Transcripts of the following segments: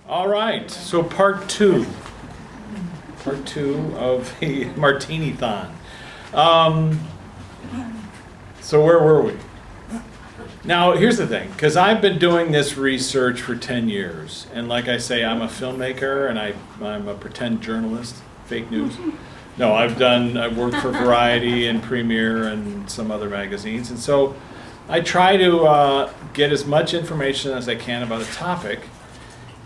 All right, so part two of the MartinI-thon. So where were we? Now, here's the thing, because I've been doing this research for 10 years, and like I say, I'm a filmmaker, and I'm a pretend journalist, fake news. No, I've worked for Variety and Premiere and some other magazines, and so I try to get as much information as I can about a topic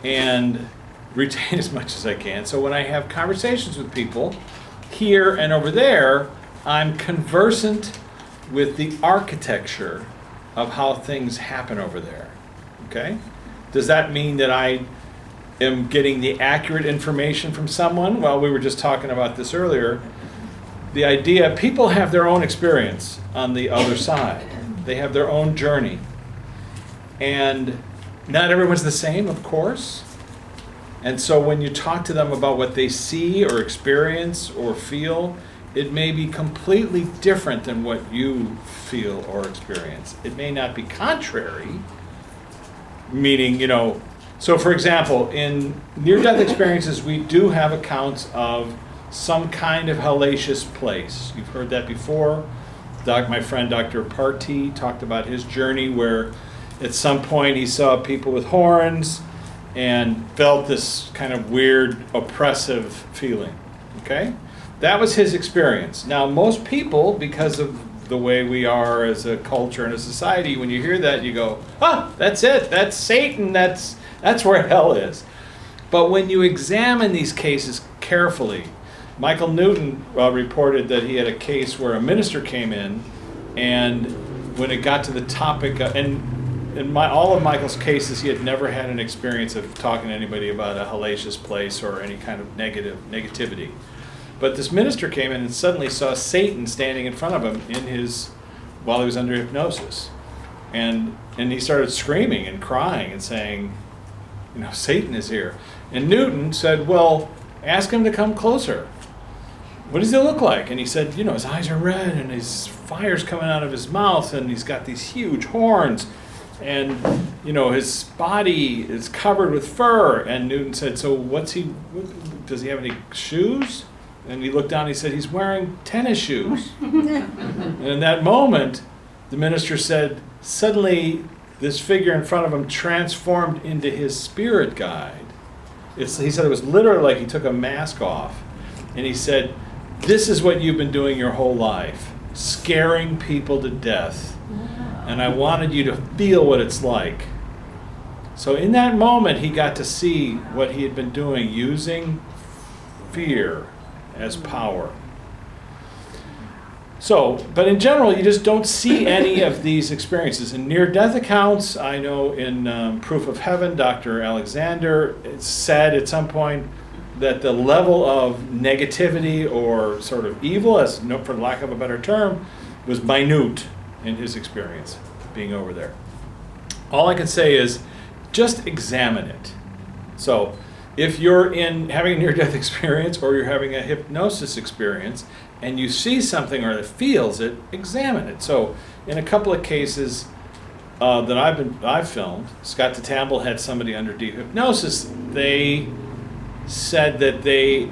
and retain as much as I can. So when I have conversations with people here and over there, I'm conversant with the architecture of how things happen over there. Okay? Does that mean that I am getting the accurate information from someone? Well, we were just talking about this earlier. The idea, people have their own experience on the other side. They have their own journey. And not everyone's the same, of course. And so when you talk to them about what they see or experience or feel, it may be completely different than what you feel or experience. It may not be contrary, meaning, so for example, in near-death experiences, we do have accounts of some kind of hellacious place. You've heard that before. My friend Dr. Parti talked about his journey where at some point he saw people with horns and felt this kind of weird, oppressive feeling, okay? That was his experience. Now, most people, because of the way we are as a culture and a society, when you hear that, you go, that's it, that's Satan, that's where hell is. But when you examine these cases carefully, Michael Newton reported that he had a case where a minister came in, and when it got to the topic, in all of Michael's cases, he had never had an experience of talking to anybody about a hellacious place or any kind of negativity. But this minister came in and suddenly saw Satan standing in front of him while he was under hypnosis. And he started screaming and crying and saying, Satan is here. And Newton said, well, ask him to come closer. What does he look like? And he said, his eyes are red and his fire's coming out of his mouth and he's got these huge horns. And, his body is covered with fur. And Newton said, so does he have any shoes? And he looked down and he said, he's wearing tennis shoes. And in that moment, the minister said, suddenly this figure in front of him transformed into his spirit guide. He said it was literally like he took a mask off. And he said, this is what you've been doing your whole life, scaring people to death. And I wanted you to feel what it's like. So in that moment, he got to see what he had been doing, using fear as power. So, but in general, you just don't see any of these experiences. In near-death accounts, I know in Proof of Heaven, Dr. Alexander said at some point that the level of negativity or sort of evil, for lack of a better term, was minute in his experience being over there. All I can say is just examine it. So if you're having a near-death experience or you're having a hypnosis experience and you see something or it feels it, examine it. So in a couple of cases that I've filmed, Scott DeTamble had somebody under deep hypnosis. They said that they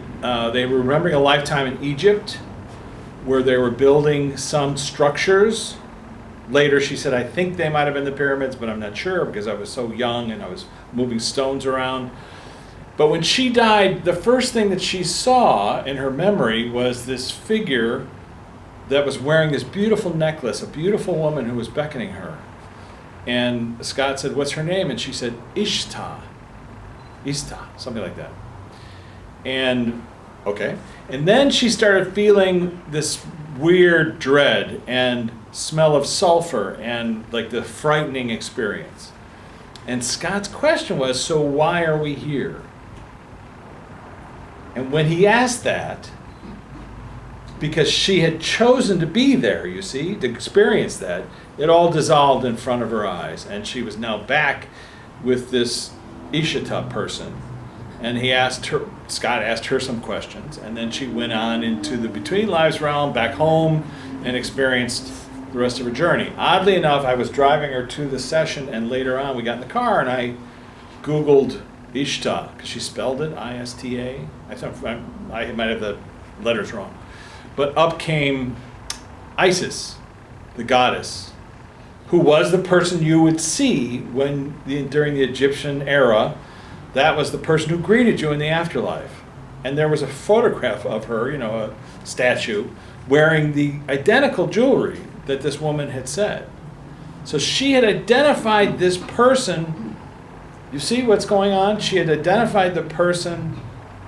were remembering a lifetime in Egypt where they were building some structures. Later, she said, I think they might have been the pyramids, but I'm not sure because I was so young and I was moving stones around. But when she died, the first thing that she saw in her memory was this figure that was wearing this beautiful necklace, a beautiful woman who was beckoning her. And Scott said, what's her name? And she said, Ishta, something like that. And, okay. And then she started feeling this weird dread and smell of sulfur and like the frightening experience. And Scott's question was, so why are we here? And when he asked that, because she had chosen to be there, you see, to experience that, it all dissolved in front of her eyes. And she was now back with this Ishita person. And Scott asked her some questions. And then she went on into the between lives realm, back home, and experienced the rest of her journey. Oddly enough, I was driving her to the session, and later on we got in the car and I Googled Ishta, because she spelled it I-S-T-A. I might have the letters wrong. But up came Isis, the goddess, who was the person you would see during the Egyptian era. That was the person who greeted you in the afterlife. And there was a photograph of her, a statue, wearing the identical jewelry that this woman had said. So she had identified this person. You see what's going on? She had identified the person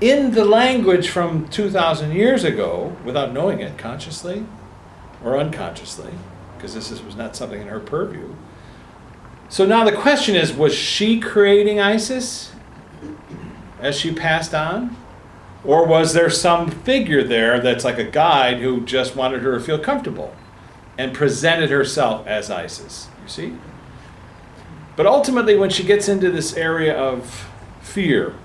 in the language from 2,000 years ago without knowing it consciously or unconsciously, because this was not something in her purview. So now the question is, was she creating Isis as she passed on? Or was there some figure there that's like a guide who just wanted her to feel comfortable and presented herself as Isis? You see? But ultimately, when she gets into this area of fear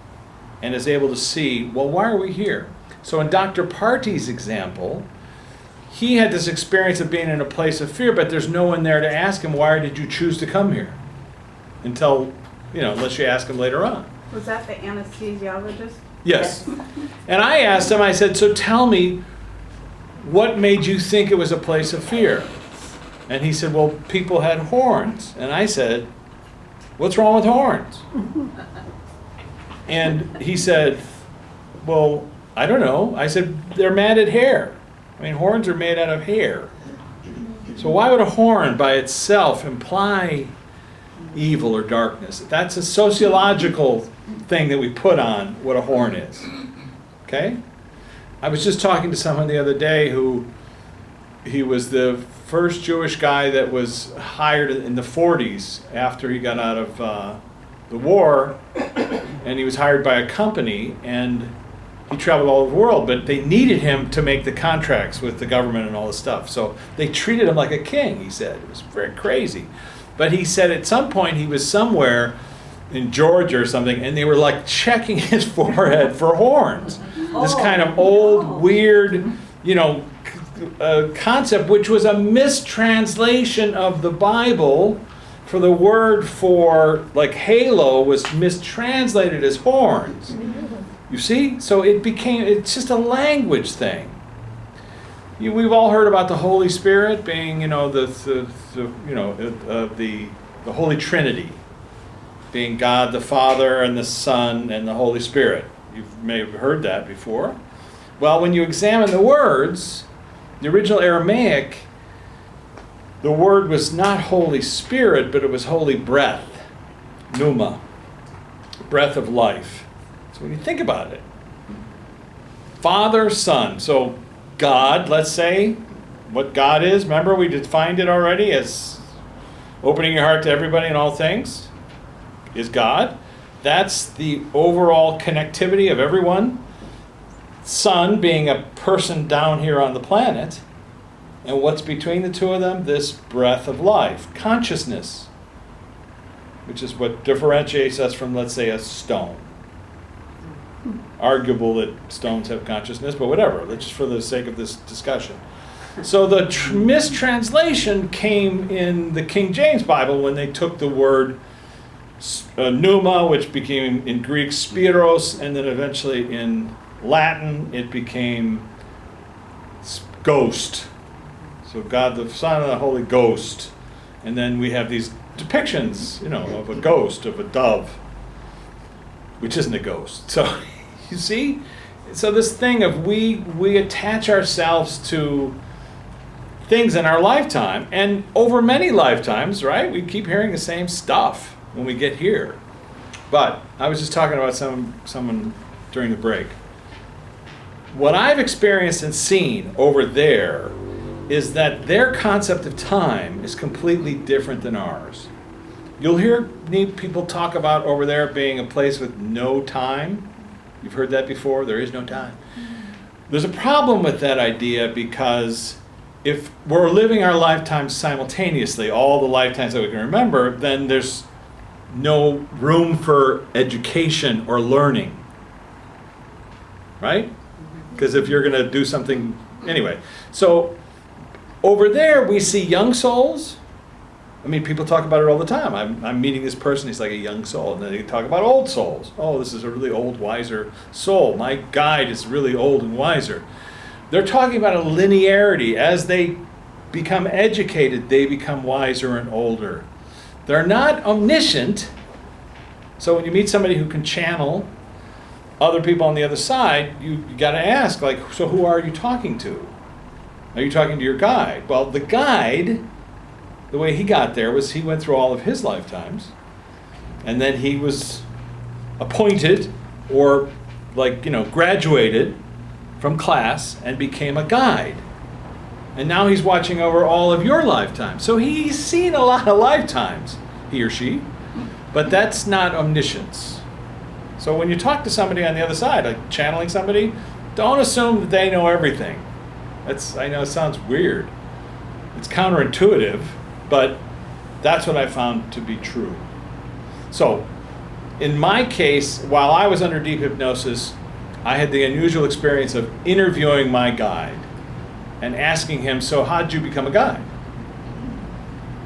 and is able to see, well, why are we here? So in Dr. Parti's example, he had this experience of being in a place of fear, but there's no one there to ask him, why did you choose to come here? Until, unless you ask him later on. Was that the anesthesiologist? Yes. And I asked him, I said, so tell me, what made you think it was a place of fear? And he said, well, people had horns. And I said, what's wrong with horns? And he said, well, I don't know. I said, they're matted hair. I mean, horns are made out of hair. So why would a horn by itself imply evil or darkness? That's a sociological thing that we put on what a horn is. Okay? I was just talking to someone the other day he was the first Jewish guy that was hired in the 40s after he got out of the war, and he was hired by a company, and he traveled all over the world, but they needed him to make the contracts with the government and all this stuff. So they treated him like a king, he said. It was very crazy. But he said at some point he was somewhere in Georgia or something, and they were like checking his forehead for horns. This kind of old, weird, concept, which was a mistranslation of the Bible, for the word for like halo was mistranslated as horns. You see? So it's just a language thing. We've all heard about the Holy Spirit being, the Holy Trinity, being God the Father and the Son and the Holy Spirit. You may have heard that before. Well, when you examine the words, the original Aramaic, the word was not Holy Spirit, but it was Holy Breath, pneuma, breath of life. So when you think about it, Father, Son, so God, let's say, what God is, remember we defined it already as opening your heart to everybody and all things, is God. That's the overall connectivity of everyone. Son being a person down here on the planet. And what's between the two of them? This breath of life, consciousness, which is what differentiates us from, let's say, a stone. Arguable that stones have consciousness, but whatever, just for the sake of this discussion. So the mistranslation came in the King James Bible when they took the word pneuma, which became in Greek spiros, and then eventually in Latin it became ghost. So God the Son and the Holy Ghost. And then we have these depictions, of a ghost, of a dove, which isn't a ghost. So you see? So this thing of we attach ourselves to things in our lifetime, and over many lifetimes, right? We keep hearing the same stuff when we get here. But I was just talking about someone during the break. What I've experienced and seen over there is that their concept of time is completely different than ours. You'll hear people talk about over there being a place with no time. You've heard that before, there is no time. There's a problem with that idea, because if we're living our lifetimes simultaneously, all the lifetimes that we can remember, then there's no room for education or learning. Right? Because if you're going to do something, anyway. So over there we see young souls, I mean, people talk about it all the time. I'm meeting this person, he's like a young soul, and then they talk about old souls. Oh, this is a really old, wiser soul. My guide is really old and wiser. They're talking about a linearity. As they become educated, they become wiser and older. They're not omniscient. So when you meet somebody who can channel other people on the other side, you got to ask, like, so who are you talking to? Are you talking to your guide? Well, the guide, the way he got there was he went through all of his lifetimes, and then he was appointed or, like, graduated from class and became a guide. And now he's watching over all of your lifetimes. So he's seen a lot of lifetimes, he or she, but that's not omniscience. So when you talk to somebody on the other side, like channeling somebody, don't assume that they know everything. I know it sounds weird. It's counterintuitive, but that's what I found to be true. So in my case, while I was under deep hypnosis, I had the unusual experience of interviewing my guide and asking him, so how'd you become a guide?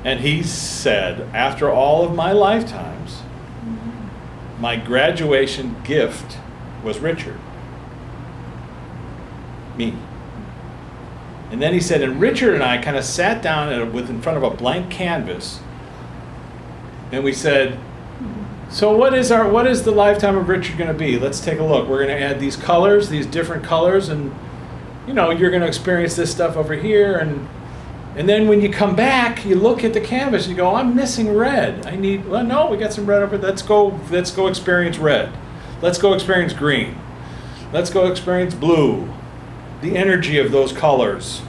And he said, after all of my lifetimes, my graduation gift was Richard. Me. And then he said, and Richard and I kind of sat down in front of a blank canvas, and we said, so what is the lifetime of Richard going to be? Let's take a look. We're going to add these colors, these different colors, and you're going to experience this stuff over here, and then when you come back, you look at the canvas and you go, I'm missing red. No, we got some red over there. Let's go experience red. Let's go experience green. Let's go experience blue. The energy of those colors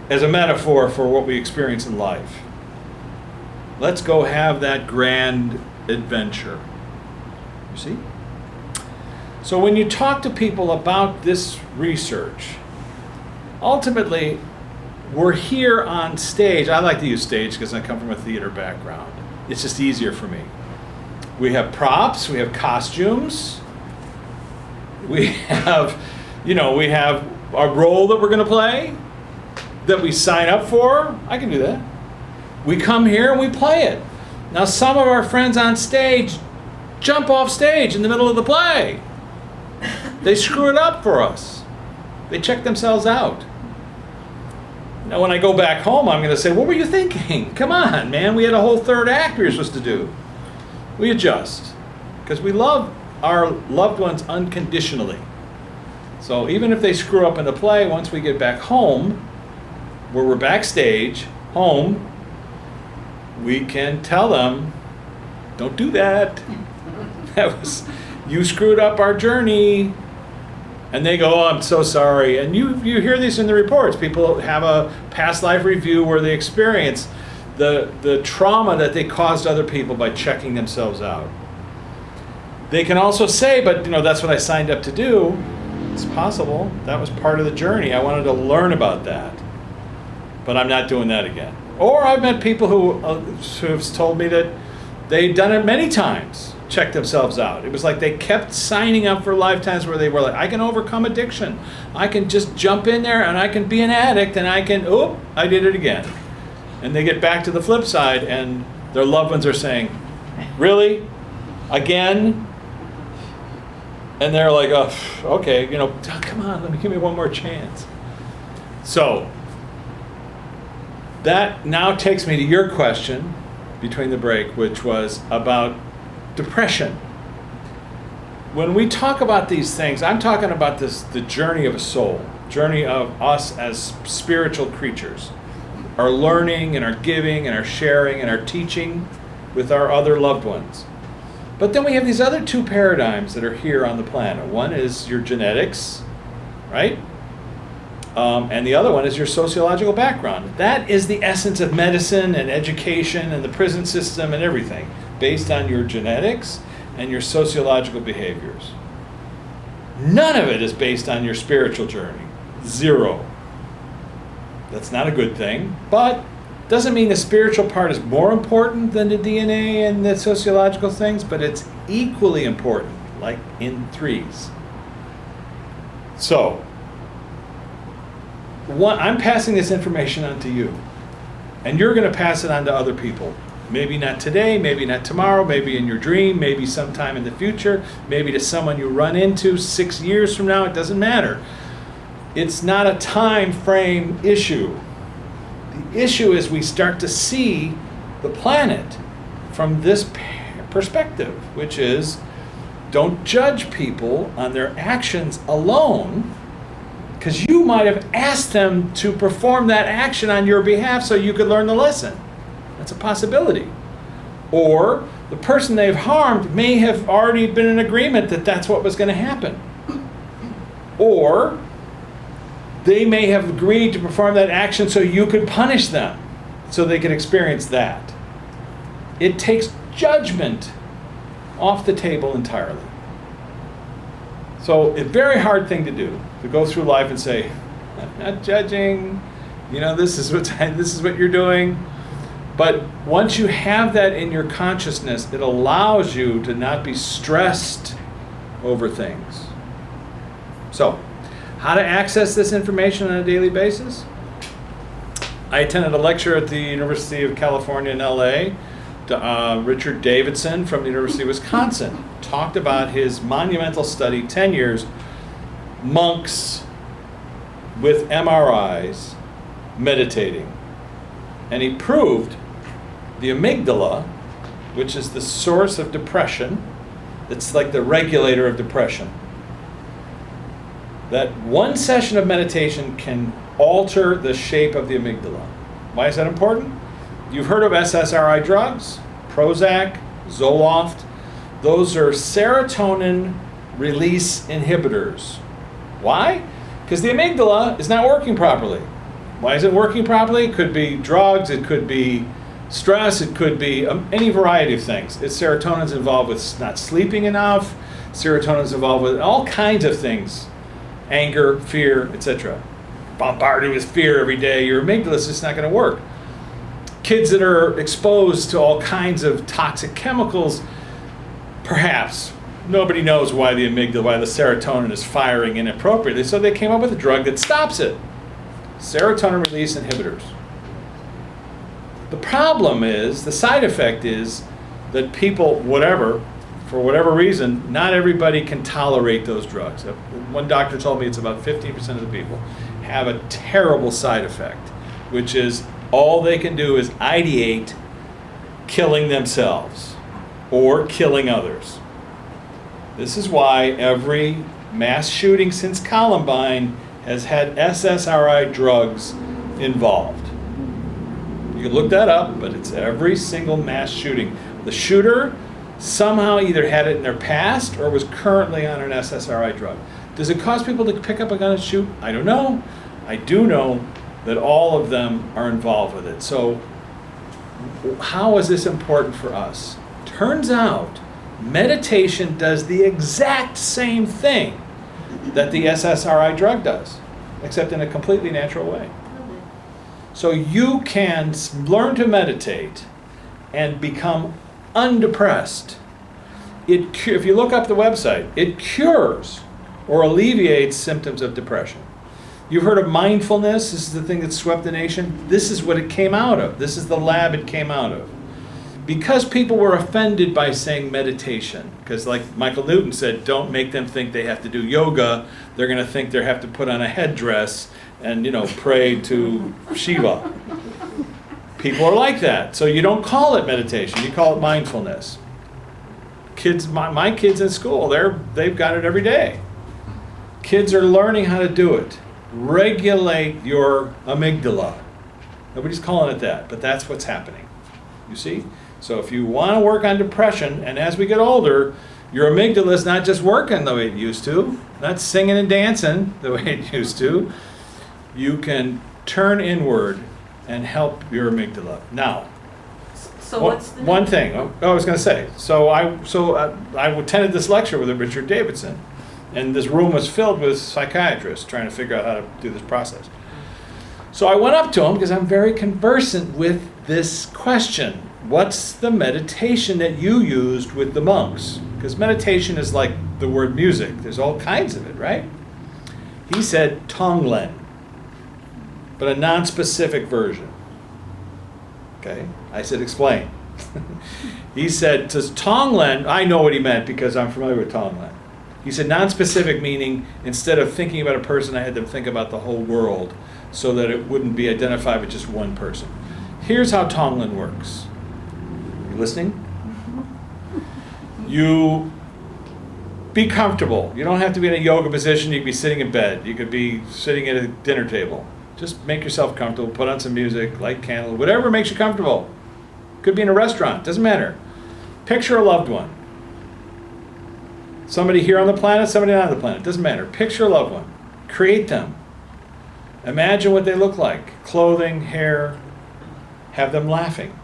as a metaphor for what we experience in life. Let's go have that grand adventure. You see? So when you talk to people about this research, ultimately, we're here on stage. I like to use stage because I come from a theater background. It's just easier for me. We have props, we have costumes, we have a role that we're going to play, that we sign up for. I can do that. We come here and we play it. Now, some of our friends on stage jump off stage in the middle of the play. They screw it up for us. They check themselves out. Now, when I go back home, I'm going to say, what were you thinking? Come on, man. We had a whole third act we were supposed to do. We adjust because we love our loved ones unconditionally. So even if they screw up in the play, once we get back home, where we're backstage, home, we can tell them, don't do that. You screwed up our journey. And they go, oh, I'm so sorry. And you hear these in the reports. People have a past life review where they experience the trauma that they caused other people by checking themselves out. They can also say, but that's what I signed up to do. It's possible. That was part of the journey. I wanted to learn about that. But I'm not doing that again. Or I've met people who have told me that they've done it many times, checked themselves out. It was like they kept signing up for lifetimes where they were like, I can overcome addiction. I can just jump in there and I can be an addict and I did it again. And they get back to the flip side and their loved ones are saying, really? Again? And they're like, oh, okay, come on, give me one more chance. So, that now takes me to your question between the break, which was about depression. When we talk about these things, I'm talking about the journey of a soul, journey of us as spiritual creatures, our learning and our giving and our sharing and our teaching with our other loved ones. But then we have these other two paradigms that are here on the planet. One is your genetics, right? And the other one is your sociological background. That is the essence of medicine and education and the prison system and everything, based on your genetics and your sociological behaviors. None of it is based on your spiritual journey. Zero. That's not a good thing, but doesn't mean the spiritual part is more important than the DNA and the sociological things, but it's equally important, like in threes. So, I'm passing this information on to you. And you're going to pass it on to other people. Maybe not today, maybe not tomorrow, maybe in your dream, maybe sometime in the future, maybe to someone you run into 6 years from now, it doesn't matter. It's not a time frame issue. The issue is we start to see the planet from this perspective, which is don't judge people on their actions alone, because you might have asked them to perform that action on your behalf so you could learn the lesson. That's a possibility. Or the person they've harmed may have already been in agreement that that's what was going to happen. Or they may have agreed to perform that action so you could punish them, so they could experience that. It takes judgment off the table entirely. So a very hard thing to do, to go through life and say, I'm not judging, this is what you're doing. But once you have that in your consciousness, it allows you to not be stressed over things. So, how to access this information on a daily basis? I attended a lecture at the University of California in LA. Richard Davidson from the University of Wisconsin talked about his monumental study, 10 years, monks with MRIs meditating. And he proved the amygdala, which is the source of depression, it's like the regulator of depression, that one session of meditation can alter the shape of the amygdala. Why is that important? You've heard of SSRI drugs, Prozac, Zoloft. Those are serotonin release inhibitors. Why? Because the amygdala is not working properly. Why is it working properly? It could be drugs, it could be stress, it could be any variety of things. Serotonin's involved with not sleeping enough, serotonin's involved with all kinds of things. Anger, fear, etc. Bombarded with fear every day, your amygdala is just not going to work. Kids that are exposed to all kinds of toxic chemicals, perhaps, nobody knows why the serotonin is firing inappropriately, so they came up with a drug that stops it. Serotonin release inhibitors. The problem is, the side effect is that people, for whatever reason, not everybody can tolerate those drugs. One doctor told me it's about 15% of the people have a terrible side effect, which is all they can do is ideate killing themselves or killing others. This is why every mass shooting since Columbine has had SSRI drugs involved. You can look that up, but it's every single mass shooting. The shooter somehow either had it in their past or was currently on an SSRI drug. Does it cause people to pick up a gun and shoot? I don't know. I do know that all of them are involved with it. So how is this important for us? Turns out meditation does the exact same thing that the SSRI drug does, except in a completely natural way. So you can learn to meditate and become undepressed. If you look up the website, it cures or alleviates symptoms of depression. You've heard of mindfulness. This is the thing that swept the nation. This is what it came out of. This is the lab it came out of. Because people were offended by saying meditation, because like Michael Newton said, don't make them think they have to do yoga. They're going to think they have to put on a headdress and pray to Shiva. People are like that. So you don't call it meditation. You call it mindfulness. Kids, my kids in school, they've got it every day. Kids are learning how to do it. Regulate your amygdala. Nobody's calling it that, but that's what's happening. You see? So if you want to work on depression, and as we get older, your amygdala is not just working the way it used to, not singing and dancing the way it used to. You can turn inward and help your amygdala. Now, So what's the one thing I was going to say. So I attended this lecture with Richard Davidson, and this room was filled with psychiatrists trying to figure out how to do this process. So I went up to him because I'm very conversant with this question. What's the meditation that you used with the monks? Because meditation is like the word music. There's all kinds of it, right? He said tonglen, but a non-specific version. Okay, I said, explain. He said, to tonglen, I know what he meant because I'm familiar with tonglen. He said non-specific, meaning instead of thinking about a person, I had them think about the whole world so that it wouldn't be identified with just one person. Here's how tonglen works. You listening? You be comfortable. You don't have to be in a yoga position. You could be sitting in bed. You could be sitting at a dinner table. Just make yourself comfortable. Put on some music, light candle, whatever makes you comfortable. Could be in a restaurant. Doesn't matter. Picture a loved one. Somebody here on the planet, somebody not on the planet. Doesn't matter. Picture a loved one. Create them. Imagine what they look like. Clothing, hair. Have them laughing.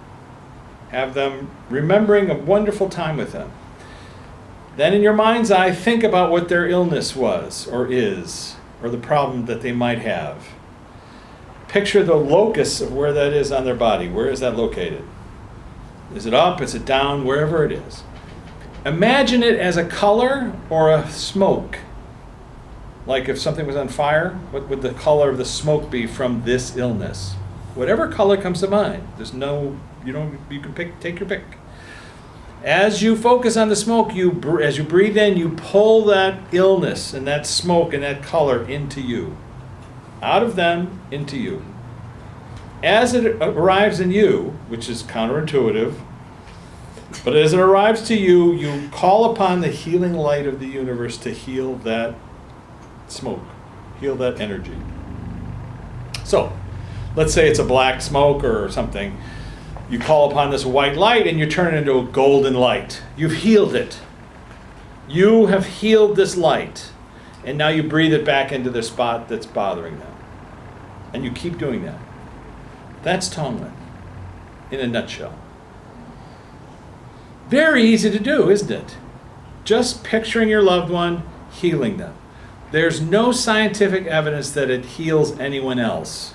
Have them remembering a wonderful time with them. Then in your mind's eye, think about what their illness was or is, or the problem that they might have. Picture the locus of where that is on their body. Where is that located? Is it up? Is it down? Wherever it is. Imagine it as a color or a smoke. Like if something was on fire, what would the color of the smoke be from this illness? Whatever color comes to mind. There's no, you can take your pick. As you focus on the smoke, as you breathe in, you pull that illness and that smoke and that color into you. Out of them, into you. As it arrives in you, which is counterintuitive, but as it arrives to you, you call upon the healing light of the universe to heal that smoke, heal that energy. So, let's say it's a black smoke or something. You call upon this white light and you turn it into a golden light. You've healed it. You have healed this light. And now you breathe it back into the spot that's bothering them. And you keep doing that. That's tonglen in a nutshell. Very easy to do, isn't it? Just picturing your loved one, healing them. There's no scientific evidence that it heals anyone else.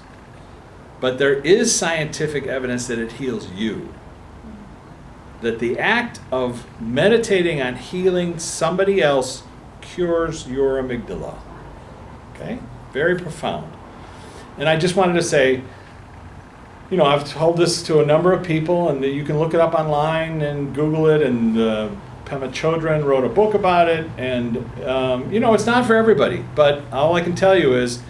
But there is scientific evidence that it heals you. That the act of meditating on healing somebody else cures your amygdala. Okay? Very profound. And I just wanted to say, I've told this to a number of people, and you can look it up online and Google it, and Pema Chodron wrote a book about it, and it's not for everybody, but all I can tell you is,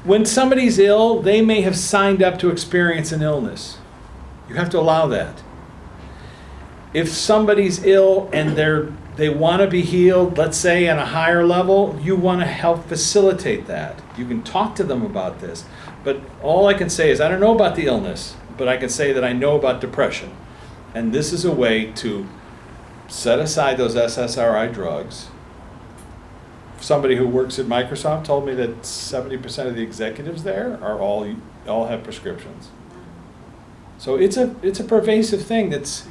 when somebody's ill, they may have signed up to experience an illness. You have to allow that. If somebody's ill and they want to be healed, let's say on a higher level, you want to help facilitate that. You can talk to them about this. But all I can say is, I don't know about the illness, but I can say that I know about depression. And this is a way to set aside those SSRI drugs. Somebody who works at Microsoft told me that 70% of the executives there are all have prescriptions. So it's a pervasive thing that's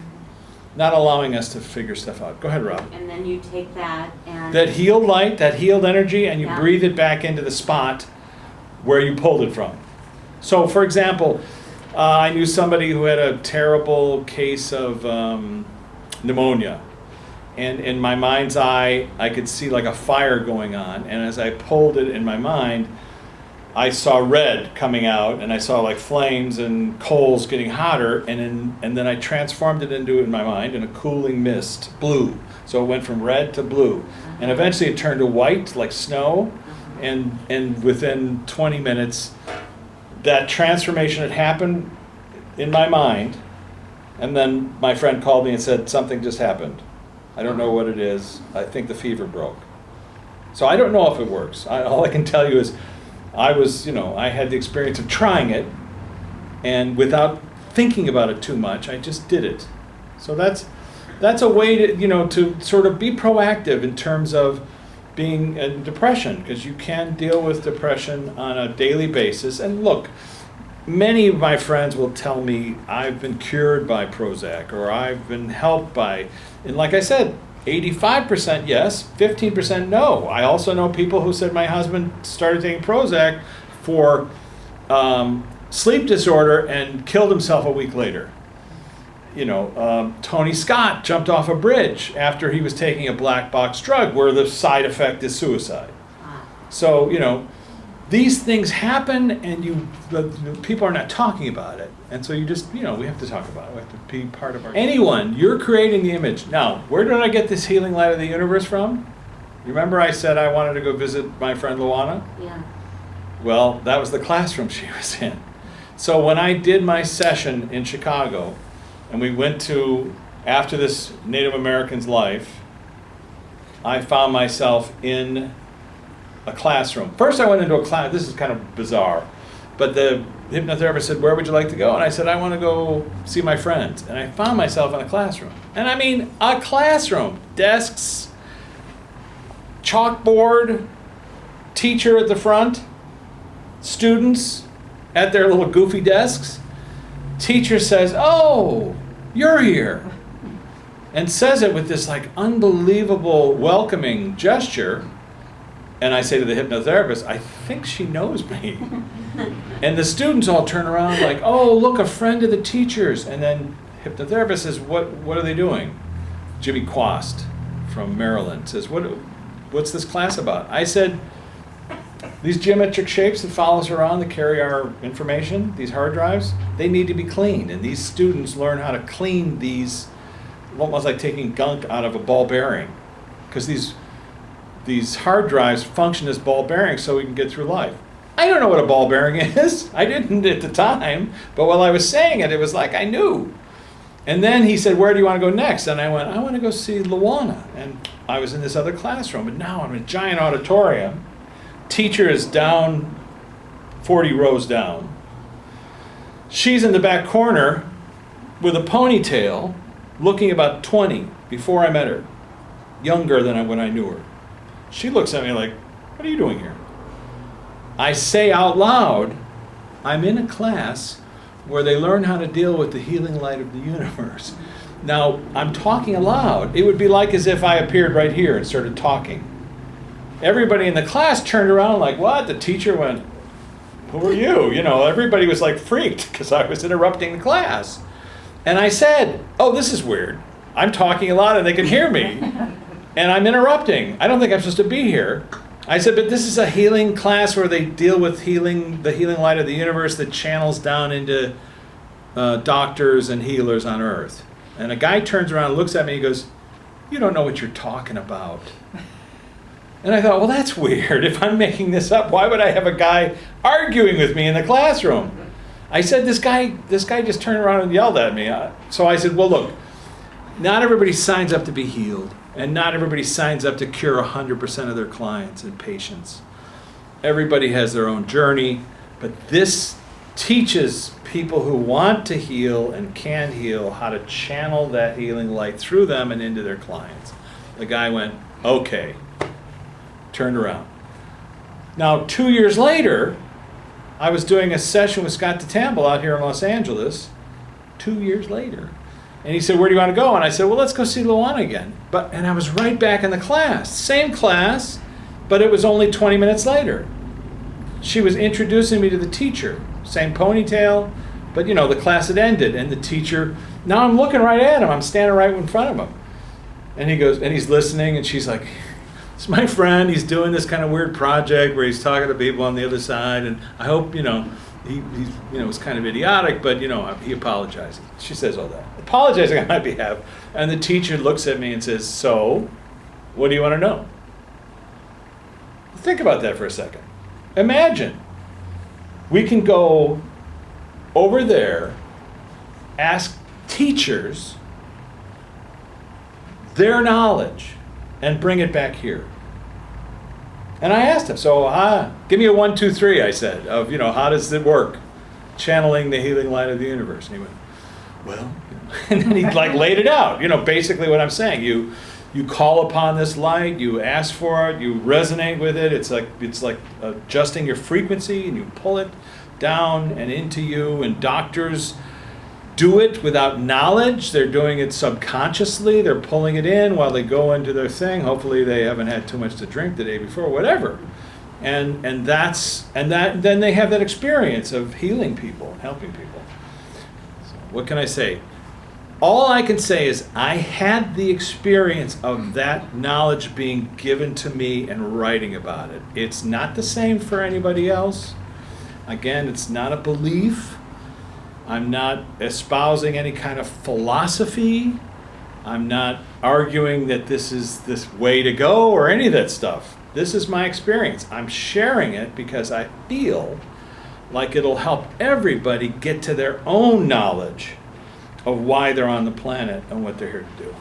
not allowing us to figure stuff out. Go ahead, Rob. And then you take that and... That healed light, that healed energy, and you breathe it back into the spot where you pulled it from. So, for example, I knew somebody who had a terrible case of pneumonia. And in my mind's eye, I could see like a fire going on. And as I pulled it in my mind, I saw red coming out, and I saw like flames and coals getting hotter. And then I transformed it in my mind, in a cooling mist, blue. So it went from red to blue. And eventually it turned to white, like snow. And within 20 minutes, that transformation had happened in my mind. And then my friend called me and said, something just happened. I don't know what it is. I think the fever broke. So I don't know if it works. All I can tell you is I had the experience of trying it, and without thinking about it too much, I just did it. So that's a way to, to sort of be proactive in terms of being in depression, because you can deal with depression on a daily basis. And look, many of my friends will tell me I've been cured by Prozac, or I've been helped by, and like I said, 85% yes, 15% no. I also know people who said my husband started taking Prozac for sleep disorder and killed himself a week later. Tony Scott jumped off a bridge after he was taking a black box drug where the side effect is suicide. So, these things happen, and the people are not talking about it. And so you just, we have to talk about it. We have to be part of our... Anyone, you're creating the image. Now, where did I get this healing light of the universe from? You remember I said I wanted to go visit my friend Luana? Yeah. Well, that was the classroom she was in. So when I did my session in Chicago, and we went to, after this Native American's life, I found myself in a classroom. First I went into a class, this is kind of bizarre, but the hypnotherapist said, where would you like to go? And I said, I want to go see my friends. And I found myself in a classroom. And I mean, a classroom. Desks, chalkboard, teacher at the front, students at their little goofy desks. Teacher says, oh, you're here. And says it with this like unbelievable welcoming gesture. And I say to the hypnotherapist, I think she knows me. And the students all turn around like, oh, look, a friend of the teacher's. And then hypnotherapist says, what are they doing? Jimmy Quast from Maryland says, what's this class about? I said, these geometric shapes that follow us around that carry our information, these hard drives, they need to be cleaned. And these students learn how to clean these, almost like taking gunk out of a ball bearing. Because these hard drives function as ball bearings so we can get through life. I don't know what a ball bearing is. I didn't at the time, but while I was saying it, it was like I knew. And then he said, where do you want to go next? And I went, I want to go see Luana. And I was in this other classroom, but now I'm in a giant auditorium. Teacher is down 40 rows down. She's in the back corner with a ponytail, looking about 20 before I met her, younger than when I knew her. She looks at me like, what are you doing here? I say out loud, I'm in a class where they learn how to deal with the healing light of the universe. Now, I'm talking aloud. It would be like as if I appeared right here and started talking. Everybody in the class turned around like, what? The teacher went, who are you? Everybody was like freaked because I was interrupting the class. And I said, oh, this is weird. I'm talking aloud and they can hear me. And I'm interrupting. I don't think I'm supposed to be here. I said, but this is a healing class where they deal with healing, the healing light of the universe that channels down into doctors and healers on earth. And a guy turns around and looks at me and he goes, you don't know what you're talking about. And I thought, well, that's weird. If I'm making this up, why would I have a guy arguing with me in the classroom? I said, this guy just turned around and yelled at me. So I said, well, look, not everybody signs up to be healed. And not everybody signs up to cure 100% of their clients and patients. Everybody has their own journey, but this teaches people who want to heal and can heal how to channel that healing light through them and into their clients. The guy went, okay, turned around. Now, 2 years later, I was doing a session with Scott DeTamble out here in Los Angeles, 2 years later. And he said, where do you want to go? And I said, well, let's go see Luana again. And I was right back in the class. Same class, but it was only 20 minutes later. She was introducing me to the teacher. Same ponytail, but the class had ended. And the teacher, now I'm looking right at him. I'm standing right in front of him. And he goes, and he's listening, and she's like, it's my friend. He's doing this kind of weird project where he's talking to people on the other side. And I hope, he was kind of idiotic, but, he apologized. She says all that. Apologizing on my behalf. And the teacher looks at me and says, so, what do you want to know? Think about that for a second. Imagine we can go over there, ask teachers their knowledge, and bring it back here. And I asked him, so give me a 1, 2, 3, I said, of, how does it work? Channeling the healing light of the universe. And he went, well, and then he laid it out. Basically what I'm saying, you call upon this light, you ask for it, you resonate with it. It's like adjusting your frequency, and you pull it down and into you. And doctors do it without knowledge. They're doing it subconsciously. They're pulling it in while they go into their thing. Hopefully they haven't had too much to drink the day before, whatever. And then they have that experience of healing people and helping people. So what can I say? all I can say is I had the experience of that knowledge being given to me and writing about it. It's not the same for anybody else. Again, it's not a belief. I'm not espousing any kind of philosophy. I'm not arguing that this is this way to go or any of that stuff. This is my experience. I'm sharing it because I feel like it'll help everybody get to their own knowledge of why they're on the planet and what they're here to do.